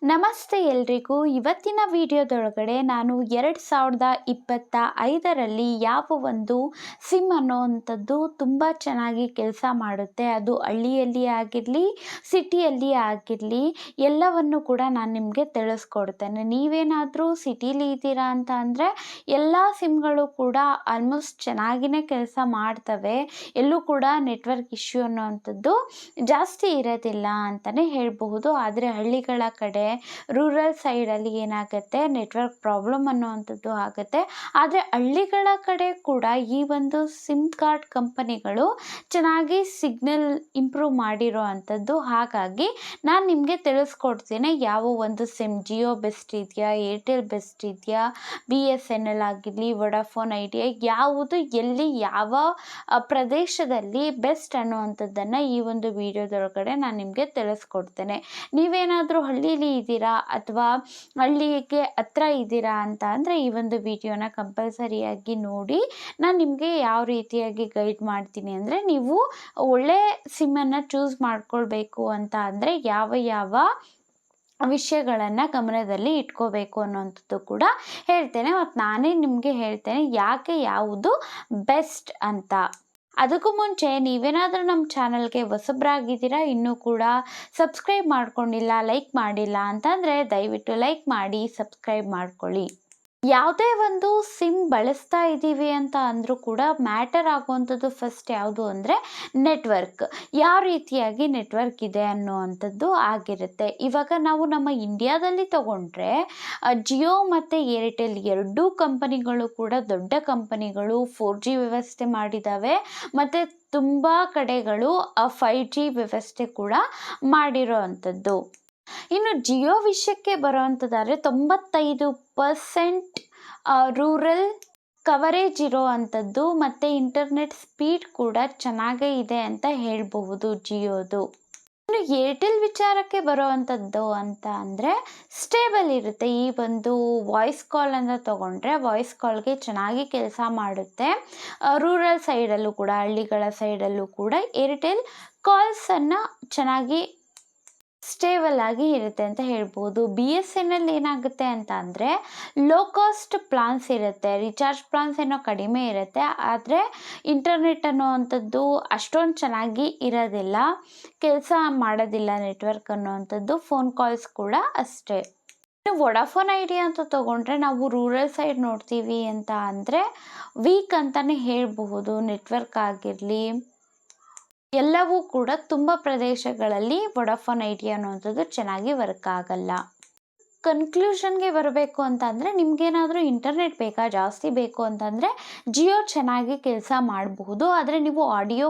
ನಮಸ್ತೆ ಎಲ್ರಿಗೂ. ಇವತ್ತಿನ ವಿಡಿಯೋದೊಳಗಡೆ ನಾನು 2025ರಲ್ಲಿ ಯಾವ ಒಂದು ಸಿಮ್ ಅನ್ನೋವಂಥದ್ದು ತುಂಬ ಚೆನ್ನಾಗಿ ಕೆಲಸ ಮಾಡುತ್ತೆ, ಅದು ಹಳ್ಳಿಯಲ್ಲಿ ಆಗಿರಲಿ ಸಿಟಿಯಲ್ಲಿ ಆಗಿರಲಿ ಎಲ್ಲವನ್ನು ಕೂಡ ನಾನು ನಿಮಗೆ ತಿಳಿಸ್ಕೊಡ್ತೇನೆ. ನೀವೇನಾದರೂ ಸಿಟೀಲಿ ಇದ್ದೀರಾ ಅಂತ ಅಂದರೆ ಎಲ್ಲ ಸಿಮ್ಗಳು ಕೂಡ ಆಲ್ಮೋಸ್ಟ್ ಚೆನ್ನಾಗಿಯೇ ಕೆಲಸ ಮಾಡ್ತವೆ, ಎಲ್ಲೂ ಕೂಡ ನೆಟ್ವರ್ಕ್ ಇಶ್ಯೂ ಅನ್ನೋವಂಥದ್ದು ಜಾಸ್ತಿ ಇರೋದಿಲ್ಲ ಅಂತಲೇ ಹೇಳಬಹುದು. ಆದರೆ ಹಳ್ಳಿಗಳ ಕಡೆ ರೂರಲ್ ಸೈಡಲ್ಲಿ ಏನಾಗುತ್ತೆ, ನೆಟ್ವರ್ಕ್ ಪ್ರಾಬ್ಲಮ್ ಅನ್ನುವಂಥದ್ದು ಆಗುತ್ತೆ. ಆದರೆ ಹಳ್ಳಿಗಳ ಕಡೆ ಕೂಡ ಈ ಒಂದು ಸಿಮ್ ಕಾರ್ಡ್ ಕಂಪನಿಗಳು ಚೆನ್ನಾಗಿ ಸಿಗ್ನಲ್ ಇಂಪ್ರೂವ್ ಮಾಡಿರೋ ಅಂಥದ್ದು. ಹಾಗಾಗಿ ನಾನು ನಿಮಗೆ ತಿಳಿಸ್ಕೊಡ್ತೀನಿ ಯಾವ ಒಂದು ಸಿಮ್, ಜಿಯೋ ಬೆಸ್ಟ್ ಇದೆಯಾ, ಏರ್ಟೆಲ್ ಬೆಸ್ಟ್ ಇದೆಯಾ, BSNL ಆಗಿರಲಿ, ವೊಡಾಫೋನ್ ಐಡಿಯಾ, ಯಾವುದು ಎಲ್ಲಿ ಯಾವ ಪ್ರದೇಶದಲ್ಲಿ ಬೆಸ್ಟ್ ಅನ್ನುವಂಥದ್ದನ್ನು ಈ ಒಂದು ವಿಡಿಯೋದೊಳಗಡೆ ನಾನು ನಿಮಗೆ ತಿಳಿಸ್ಕೊಡ್ತೇನೆ. ನೀವೇನಾದರೂ ಹಳ್ಳಿಲಿ ಇದ್ದೀರಾ ಅಥವಾ ಹಳ್ಳಿಗೆ ಹತ್ರ ಇದ್ದೀರಾ ಅಂತ ಅಂದರೆ ಈ ಒಂದು ವಿಡಿಯೋನ ಕಂಪಲ್ಸರಿಯಾಗಿ ನೋಡಿ. ನಾನು ನಿಮಗೆ ಯಾವ ರೀತಿಯಾಗಿ ಗೈಡ್ ಮಾಡ್ತೀನಿ ಅಂದರೆ, ನೀವು ಒಳ್ಳೆ ಸಿಮ್ಮನ್ನು ಚೂಸ್ ಮಾಡ್ಕೊಳ್ಬೇಕು ಅಂತ ಅಂದರೆ ಯಾವ ವಿಷಯಗಳನ್ನು ಗಮನದಲ್ಲಿ ಇಟ್ಕೋಬೇಕು ಅನ್ನೋವಂಥದ್ದು ಕೂಡ ಹೇಳ್ತೇನೆ. ಮತ್ತು ನಾನೇ ನಿಮಗೆ ಹೇಳ್ತೇನೆ ಯಾಕೆ ಯಾವುದು ಬೆಸ್ಟ್ ಅಂತ. ಅದಕ್ಕೂ ಮುಂಚೆ ನೀವೇನಾದರೂ ನಮ್ಮ ಚಾನಲ್ಗೆ ಹೊಸಬ್ರಾಗಿದ್ದೀರಾ, ಇನ್ನೂ ಕೂಡ ಸಬ್ಸ್ಕ್ರೈಬ್ ಮಾಡ್ಕೊಂಡಿಲ್ಲ, ಲೈಕ್ ಮಾಡಿಲ್ಲ ಅಂತಂದರೆ ದಯವಿಟ್ಟು ಲೈಕ್ ಮಾಡಿ ಸಬ್ಸ್ಕ್ರೈಬ್ ಮಾಡ್ಕೊಳ್ಳಿ. ಯಾವುದೇ ಒಂದು ಸಿಮ್ ಬಳಸ್ತಾ ಇದ್ದೀವಿ ಅಂತ ಅಂದರೂ ಕೂಡ ಮ್ಯಾಟರ್ ಆಗುವಂಥದ್ದು ಫಸ್ಟ್ ಯಾವುದು ಅಂದರೆ ನೆಟ್ವರ್ಕ್. ಯಾವ ರೀತಿಯಾಗಿ ನೆಟ್ವರ್ಕ್ ಇದೆ ಅನ್ನುವಂಥದ್ದು ಆಗಿರುತ್ತೆ. ಇವಾಗ ನಾವು ನಮ್ಮ ಇಂಡಿಯಾದಲ್ಲಿ ತಗೊಂಡ್ರೆ ಜಿಯೋ ಮತ್ತು ಏರ್ಟೆಲ್ ಎರಡೂ ಕಂಪನಿಗಳು ಕೂಡ ದೊಡ್ಡ ಕಂಪನಿಗಳು, 4G ವ್ಯವಸ್ಥೆ ಮಾಡಿದ್ದಾವೆ ಮತ್ತು ತುಂಬ ಕಡೆಗಳು 5G ವ್ಯವಸ್ಥೆ ಕೂಡ ಮಾಡಿರೋ ಅಂಥದ್ದು. ಇನ್ನು ಜಿಯೋ ವಿಷಯಕ್ಕೆ ಬರೋವಂಥದ್ದಾದರೆ 95% ರೂರಲ್ ಕವರೇಜ್ ಇರೋ ಅಂಥದ್ದು ಮತ್ತು ಇಂಟರ್ನೆಟ್ ಸ್ಪೀಡ್ ಕೂಡ ಚೆನ್ನಾಗೇ ಇದೆ ಅಂತ ಹೇಳಬಹುದು ಜಿಯೋದು. ಇನ್ನು ಏರ್ಟೆಲ್ ವಿಚಾರಕ್ಕೆ ಬರೋವಂಥದ್ದು ಅಂತ ಅಂದರೆ ಸ್ಟೇಬಲ್ ಇರುತ್ತೆ. ಈ ಒಂದು ವಾಯ್ಸ್ ಕಾಲ್ ಅಂತ ತೊಗೊಂಡ್ರೆ ವಾಯ್ಸ್ ಕಾಲ್ಗೆ ಚೆನ್ನಾಗಿ ಕೆಲಸ ಮಾಡುತ್ತೆ. ರೂರಲ್ ಸೈಡಲ್ಲೂ ಕೂಡ, ಹಳ್ಳಿಗಳ ಸೈಡಲ್ಲೂ ಕೂಡ ಏರ್ಟೆಲ್ ಕಾಲ್ಸನ್ನು ಚೆನ್ನಾಗಿ ಸ್ಟೇಬಲ್ ಆಗಿ ಇರುತ್ತೆ ಅಂತ ಹೇಳ್ಬೋದು. BSNL ಏನಾಗುತ್ತೆ ಅಂತ ಅಂದರೆ ಲೋ ಕಾಸ್ಟ್ ಪ್ಲಾನ್ಸ್ ಇರುತ್ತೆ, ರಿಚಾರ್ಜ್ ಪ್ಲಾನ್ಸ್ ಏನೋ ಕಡಿಮೆ ಇರುತ್ತೆ, ಆದರೆ ಇಂಟರ್ನೆಟ್ ಅನ್ನೋವಂಥದ್ದು ಅಷ್ಟೊಂದು ಚೆನ್ನಾಗಿ ಇರೋದಿಲ್ಲ, ಕೆಲಸ ಮಾಡೋದಿಲ್ಲ ನೆಟ್ವರ್ಕ್ ಅನ್ನೋವಂಥದ್ದು. ಫೋನ್ ಕಾಲ್ಸ್ ಕೂಡ ಅಷ್ಟೇ. ಇನ್ನು ವೊಡಾಫೋನ್ ಐಡಿಯಾ ಅಂತ ತೊಗೊಂಡ್ರೆ ನಾವು ರೂರಲ್ ಸೈಡ್ ನೋಡ್ತೀವಿ ಅಂತ ಅಂದರೆ ವೀಕ್ ಅಂತಲೇ ಹೇಳಬಹುದು. ನೆಟ್ವರ್ಕ್ ಆಗಿರಲಿ ಎಲ್ಲವೂ ಕೂಡ ತುಂಬ ಪ್ರದೇಶಗಳಲ್ಲಿ ವೊಡಾಫೋನ್ ಐಡಿಯಾ ಅನ್ನುವಂಥದ್ದು ಚೆನ್ನಾಗಿ ವರ್ಕ್ ಆಗಲ್ಲ. ಕನ್ಕ್ಲೂಷನ್ಗೆ ಬರಬೇಕು ಅಂತ ಅಂದರೆ ನಿಮಗೇನಾದರೂ ಇಂಟರ್ನೆಟ್ ಬೇಕಾ, ಜಾಸ್ತಿ ಬೇಕು ಅಂತಂದರೆ ಜಿಯೋ ಚೆನ್ನಾಗಿ ಕೆಲಸ ಮಾಡಬಹುದು. ಆದರೆ ನೀವು ಆಡಿಯೋ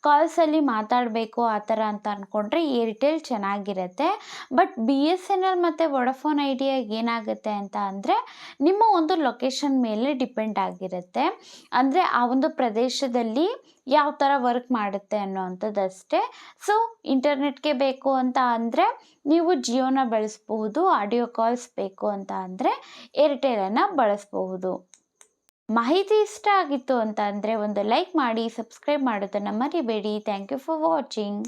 ಕಾಲ್ಸಲ್ಲಿ ಮಾತಾಡಬೇಕು ಆ ಥರ ಅಂತ ಅಂದ್ಕೊಂಡ್ರೆ ಏರ್ಟೆಲ್ ಚೆನ್ನಾಗಿರುತ್ತೆ. ಬಟ್ BSNL ಮತ್ತು ವೊಡಾಫೋನ್ ಐಡಿಯಾ ಏನಾಗುತ್ತೆ ಅಂತ ಅಂದರೆ ನಿಮ್ಮ ಒಂದು ಲೊಕೇಶನ್ ಮೇಲೆ ಡಿಪೆಂಡ್ ಆಗಿರುತ್ತೆ. ಅಂದರೆ ಆ ಒಂದು ಪ್ರದೇಶದಲ್ಲಿ ಯಾವ ಥರ ವರ್ಕ್ ಮಾಡುತ್ತೆ ಅನ್ನೋವಂಥದ್ದು ಅಷ್ಟೇ. ಸೊ ಇಂಟರ್ನೆಟ್ಗೆ ಬೇಕು ಅಂತ ಅಂದರೆ ನೀವು ಜಿಯೋನ ಬಳಸಬಹುದು, ಆಡಿಯೋ ಕಾಲ್ಸ್ ಬೇಕು ಅಂತ ಅಂದರೆ ಏರ್ಟೆಲನ್ನು ಬಳಸಬಹುದು. ಮಾಹಿತಿ ಇಷ್ಟ ಆಗಿತ್ತು ಅಂತ ಅಂದರೆ ಒಂದು ಲೈಕ್ ಮಾಡಿ, ಸಬ್ಸ್ಕ್ರೈಬ್ ಮಾಡೋದನ್ನು ಮರಿಬೇಡಿ. Thank you for watching.